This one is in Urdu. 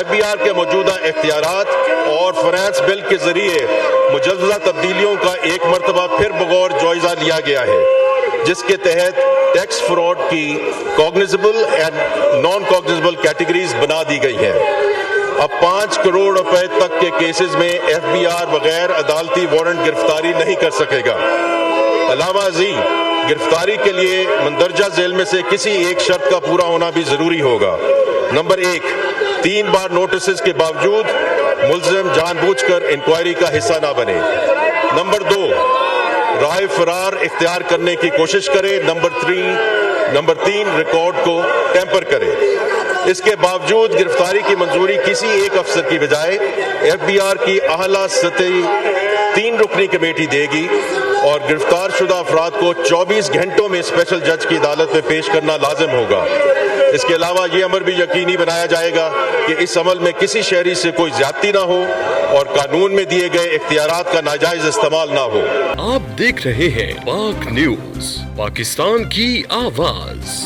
FBI کے موجودہ اختیارات اور فنانس بل کے ذریعے مجوزہ تبدیلیوں کا ایک مرتبہ پھر بغور جائزہ لیا گیا ہے، جس کے تحت ٹیکس فراڈ کی کوگنیزبل اینڈ نان کوگنیزبل کیٹیگریز بنا دی گئی ہیں۔ اب 5 کروڑ روپے تک کے کیسز میں FBI بغیر عدالتی وارنٹ گرفتاری نہیں کر سکے گا۔ علاوہ ازیں گرفتاری کے لیے مندرجہ ذیل میں سے کسی ایک شرط کا پورا ہونا بھی ضروری ہوگا۔ نمبر 1، 3 بار نوٹسز کے باوجود ملزم جان بوجھ کر انکوائری کا حصہ نہ بنے۔ نمبر 2، راہ فرار اختیار کرنے کی کوشش کرے۔ نمبر 3، ریکارڈ کو ٹیمپر کرے۔ اس کے باوجود گرفتاری کی منظوری کسی ایک افسر کی بجائے FBI کی اعلیٰ سطحی 3 رکنی کمیٹی دے گی اور گرفتار شدہ افراد کو 24 گھنٹوں میں اسپیشل جج کی عدالت میں پیش کرنا لازم ہوگا۔ اس کے علاوہ یہ امر بھی یقینی بنایا جائے گا کہ اس عمل میں کسی شہری سے کوئی زیادتی نہ ہو اور قانون میں دیے گئے اختیارات کا ناجائز استعمال نہ ہو۔ آپ دیکھ رہے ہیں پاک نیوز، پاکستان کی آواز۔